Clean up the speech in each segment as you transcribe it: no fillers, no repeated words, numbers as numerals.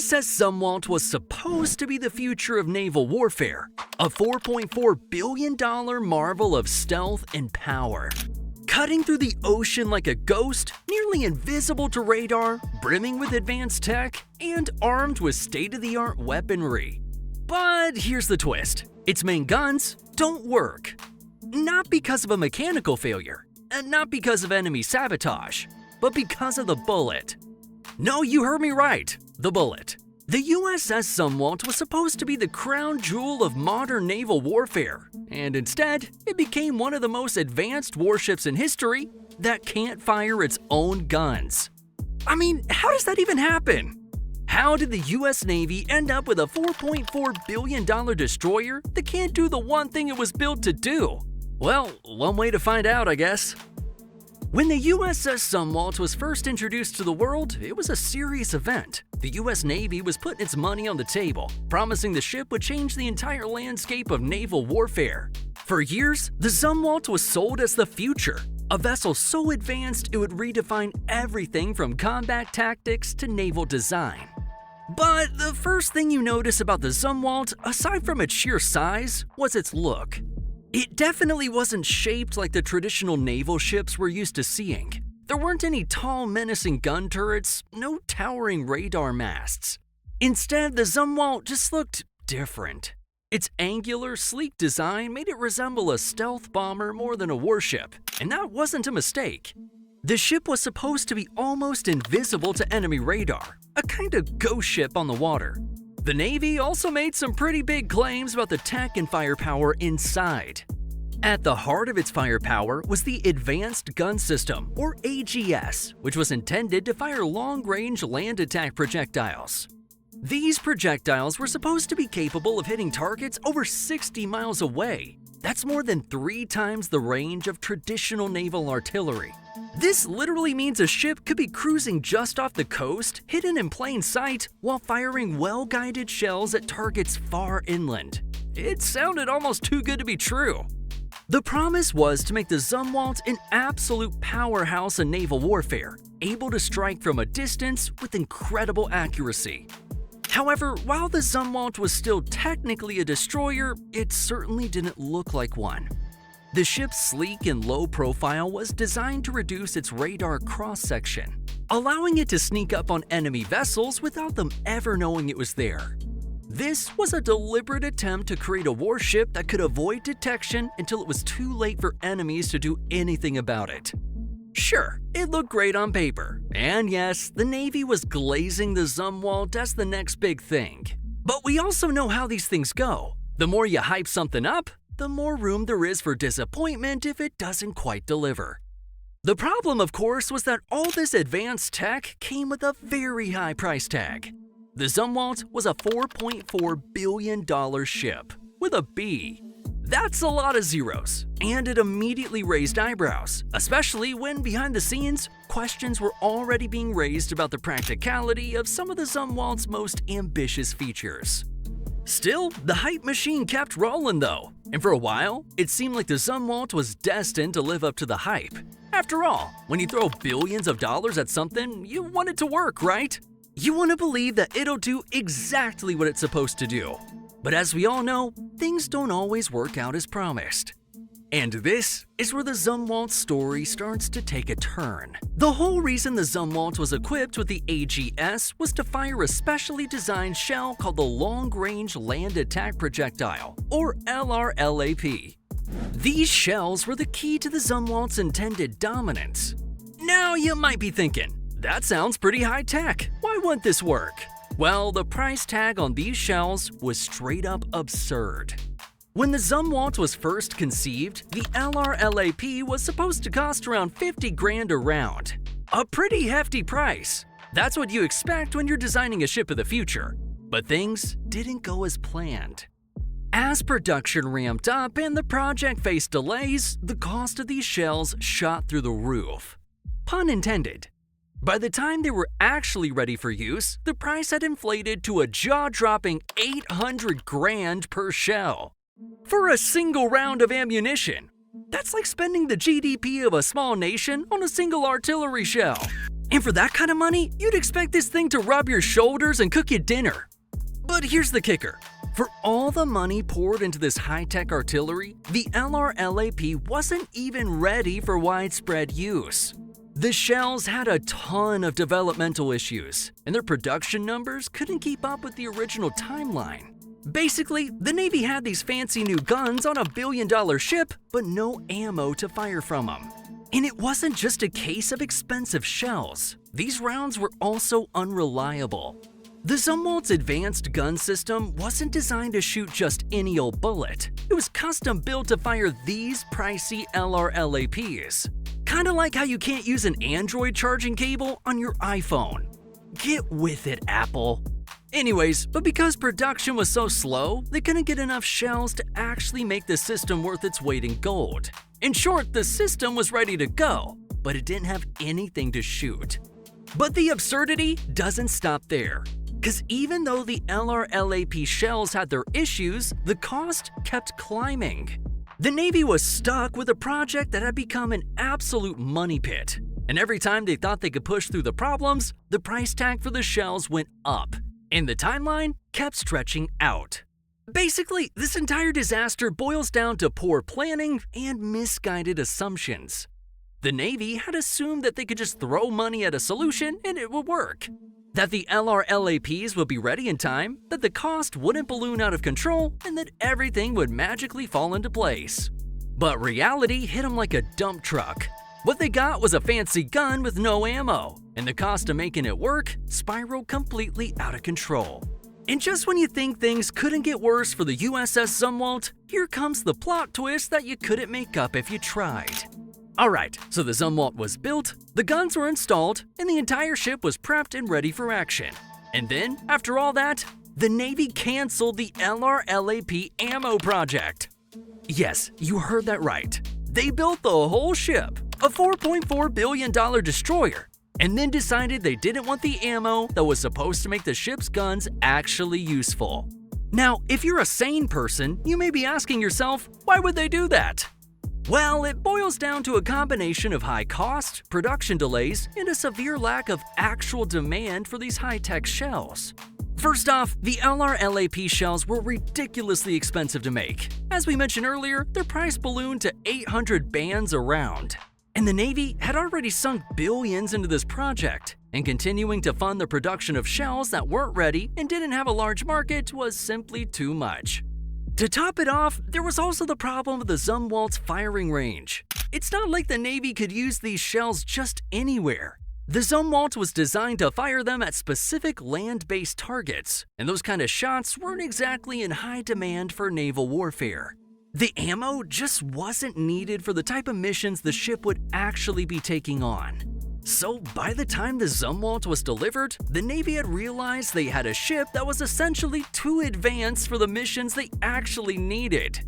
USS Zumwalt was supposed to be the future of naval warfare, a $4.4 billion marvel of stealth and power. Cutting through the ocean like a ghost, nearly invisible to radar, brimming with advanced tech, and armed with state-of-the-art weaponry. But here's the twist. Its main guns don't work. Not because of a mechanical failure, and not because of enemy sabotage, but because of the bullet. No, you heard me right, the bullet. The USS Zumwalt was supposed to be the crown jewel of modern naval warfare, and instead, it became one of the most advanced warships in history that can't fire its own guns. I mean, how does that even happen? How did the US Navy end up with a $4.4 billion destroyer that can't do the one thing it was built to do? Well, one way to find out, I guess. When the USS Zumwalt was first introduced to the world, it was a serious event. The US Navy was putting its money on the table, promising the ship would change the entire landscape of naval warfare. For years, the Zumwalt was sold as the future, a vessel so advanced it would redefine everything from combat tactics to naval design. But the first thing you notice about the Zumwalt, aside from its sheer size, was its look. It definitely wasn't shaped like the traditional naval ships we're used to seeing. There weren't any tall, menacing gun turrets, no towering radar masts. Instead, the Zumwalt just looked different. Its angular, sleek design made it resemble a stealth bomber more than a warship, and that wasn't a mistake. The ship was supposed to be almost invisible to enemy radar, a kind of ghost ship on the water. The Navy also made some pretty big claims about the tech and firepower inside. At the heart of its firepower was the Advanced Gun System, or AGS, which was intended to fire long-range land attack projectiles. These projectiles were supposed to be capable of hitting targets over 60 miles away. That's more than 3 times the range of traditional naval artillery. This literally means a ship could be cruising just off the coast, hidden in plain sight, while firing well-guided shells at targets far inland. It sounded almost too good to be true. The promise was to make the Zumwalt an absolute powerhouse in naval warfare, able to strike from a distance with incredible accuracy. However, while the Zumwalt was still technically a destroyer, it certainly didn't look like one. The ship's sleek and low profile was designed to reduce its radar cross-section, allowing it to sneak up on enemy vessels without them ever knowing it was there. This was a deliberate attempt to create a warship that could avoid detection until it was too late for enemies to do anything about it. Sure, it looked great on paper, and yes, the Navy was glazing the Zumwalt as the next big thing. But we also know how these things go. The more you hype something up, the more room there is for disappointment if it doesn't quite deliver. The problem, of course, was that all this advanced tech came with a very high price tag. The Zumwalt was a $4.4 billion ship, with a B. That's a lot of zeros, and it immediately raised eyebrows, especially when behind the scenes, questions were already being raised about the practicality of some of the Zumwalt's most ambitious features. Still, the hype machine kept rolling though, and for a while, it seemed like the Zumwalt was destined to live up to the hype. After all, when you throw billions of dollars at something, you want it to work, right? You want to believe that it'll do exactly what it's supposed to do. But as we all know, things don't always work out as promised. And this is where the Zumwalt story starts to take a turn. The whole reason the Zumwalt was equipped with the AGS was to fire a specially designed shell called the Long Range Land Attack Projectile, or LRLAP. These shells were the key to the Zumwalt's intended dominance. Now you might be thinking, that sounds pretty high-tech. Why wouldn't this work? Well, the price tag on these shells was straight up absurd. When the Zumwalt was first conceived, the LRLAP was supposed to cost around 50 grand a round. A pretty hefty price. That's what you expect when you're designing a ship of the future. But things didn't go as planned. As production ramped up and the project faced delays, the cost of these shells shot through the roof. Pun intended. By the time they were actually ready for use, the price had inflated to a jaw-dropping 800 grand per shell. For a single round of ammunition. That's like spending the GDP of a small nation on a single artillery shell. And for that kind of money, you'd expect this thing to rub your shoulders and cook you dinner. But here's the kicker. For all the money poured into this high-tech artillery, the LRLAP wasn't even ready for widespread use. The shells had a ton of developmental issues, and their production numbers couldn't keep up with the original timeline. Basically, the Navy had these fancy new guns on a billion-dollar ship, but no ammo to fire from them. And it wasn't just a case of expensive shells. These rounds were also unreliable. The Zumwalt's advanced gun system wasn't designed to shoot just any old bullet. It was custom built to fire these pricey LRLAPs. Kinda like how you can't use an Android charging cable on your iPhone. Get with it, Apple. Anyways, but because production was so slow, they couldn't get enough shells to actually make the system worth its weight in gold. In short, the system was ready to go, but it didn't have anything to shoot. But the absurdity doesn't stop there. Because even though the LRLAP shells had their issues, the cost kept climbing. The Navy was stuck with a project that had become an absolute money pit. And every time they thought they could push through the problems, the price tag for the shells went up, and the timeline kept stretching out. Basically, this entire disaster boils down to poor planning and misguided assumptions. The Navy had assumed that they could just throw money at a solution and it would work. That the LRLAPs would be ready in time, that the cost wouldn't balloon out of control, and that everything would magically fall into place. But reality hit them like a dump truck. What they got was a fancy gun with no ammo, and the cost of making it work spiraled completely out of control. And just when you think things couldn't get worse for the USS Zumwalt, here comes the plot twist that you couldn't make up if you tried. Alright, so the Zumwalt was built, the guns were installed, and the entire ship was prepped and ready for action. And then, after all that, the Navy canceled the LRLAP ammo project. Yes, you heard that right. They built the whole ship, a $4.4 billion destroyer, and then decided they didn't want the ammo that was supposed to make the ship's guns actually useful. Now, if you're a sane person, you may be asking yourself, why would they do that? Well, it boils down to a combination of high cost, production delays, and a severe lack of actual demand for these high-tech shells. First off, the LRLAP shells were ridiculously expensive to make. As we mentioned earlier, their price ballooned to 800 bands a round. And the Navy had already sunk billions into this project, and continuing to fund the production of shells that weren't ready and didn't have a large market was simply too much. To top it off, there was also the problem of the Zumwalt's firing range. It's not like the Navy could use these shells just anywhere. The Zumwalt was designed to fire them at specific land-based targets, and those kind of shots weren't exactly in high demand for naval warfare. The ammo just wasn't needed for the type of missions the ship would actually be taking on. So by the time the Zumwalt was delivered, the Navy had realized they had a ship that was essentially too advanced for the missions they actually needed.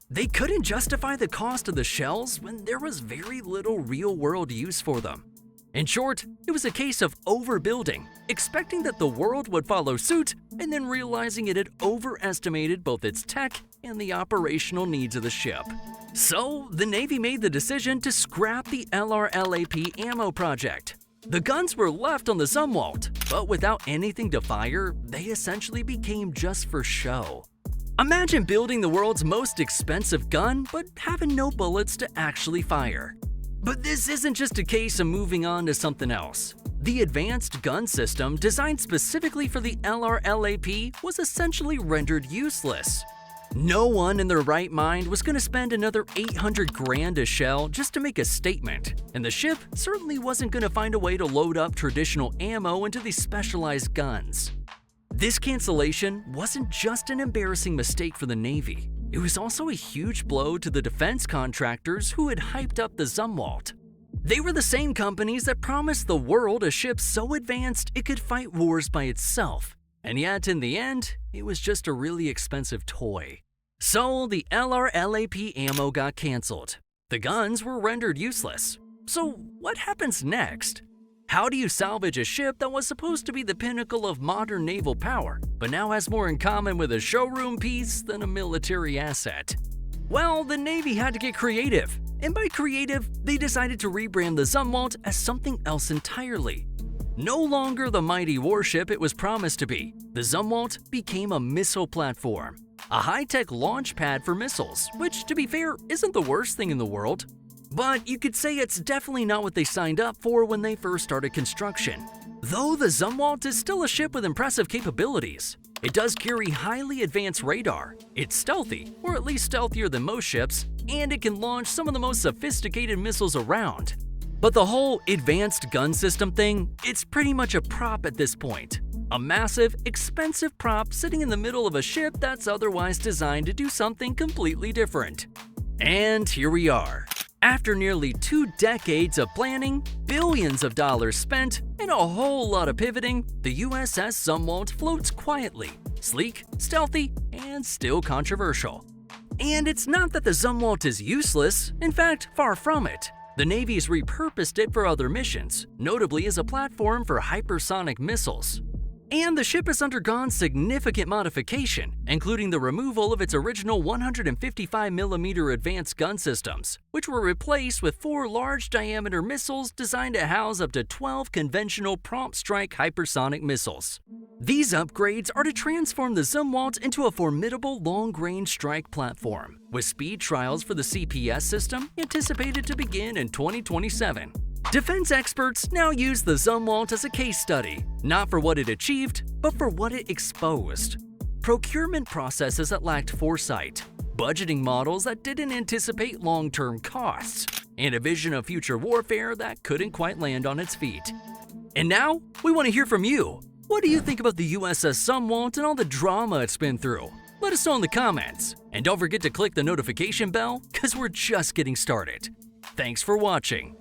They couldn't justify the cost of the shells when there was very little real-world use for them. In short, it was a case of overbuilding, expecting that the world would follow suit, and then realizing it had overestimated both its tech and the operational needs of the ship. So, the Navy made the decision to scrap the LRLAP ammo project. The guns were left on the Zumwalt, but without anything to fire, they essentially became just for show. Imagine building the world's most expensive gun, but having no bullets to actually fire. But this isn't just a case of moving on to something else. The advanced gun system designed specifically for the LRLAP was essentially rendered useless. No one in their right mind was going to spend another 800 grand a shell just to make a statement, and the ship certainly wasn't going to find a way to load up traditional ammo into these specialized guns. This cancellation wasn't just an embarrassing mistake for the Navy. It was also a huge blow to the defense contractors who had hyped up the Zumwalt. They were the same companies that promised the world a ship so advanced it could fight wars by itself. And yet, in the end, it was just a really expensive toy. So, the LRLAP ammo got canceled. The guns were rendered useless. So, what happens next? How do you salvage a ship that was supposed to be the pinnacle of modern naval power, but now has more in common with a showroom piece than a military asset? Well, the Navy had to get creative. And by creative, they decided to rebrand the Zumwalt as something else entirely. No longer the mighty warship it was promised to be, the Zumwalt became a missile platform, a high-tech launch pad for missiles, which, to be fair, isn't the worst thing in the world. But you could say it's definitely not what they signed up for when they first started construction. Though the Zumwalt is still a ship with impressive capabilities, it does carry highly advanced radar, it's stealthy, or at least stealthier than most ships, and it can launch some of the most sophisticated missiles around. But the whole advanced gun system thing, it's pretty much a prop at this point. A massive, expensive prop sitting in the middle of a ship that's otherwise designed to do something completely different. And here we are. After nearly 2 decades of planning, billions of dollars spent, and a whole lot of pivoting, the USS Zumwalt floats quietly, sleek, stealthy, and still controversial. And it's not that the Zumwalt is useless, in fact, far from it. The Navy's repurposed it for other missions, notably as a platform for hypersonic missiles. And the ship has undergone significant modification, including the removal of its original 155mm advanced gun systems, which were replaced with 4 large-diameter missiles designed to house up to 12 conventional prompt-strike hypersonic missiles. These upgrades are to transform the Zumwalt into a formidable long-range strike platform, with speed trials for the CPS system anticipated to begin in 2027. Defense experts now use the Zumwalt as a case study, not for what it achieved, but for what it exposed. Procurement processes that lacked foresight, budgeting models that didn't anticipate long-term costs, and a vision of future warfare that couldn't quite land on its feet. And now, we want to hear from you. What do you think about the USS Zumwalt and all the drama it's been through? Let us know in the comments. And don't forget to click the notification bell, because we're just getting started. Thanks for watching.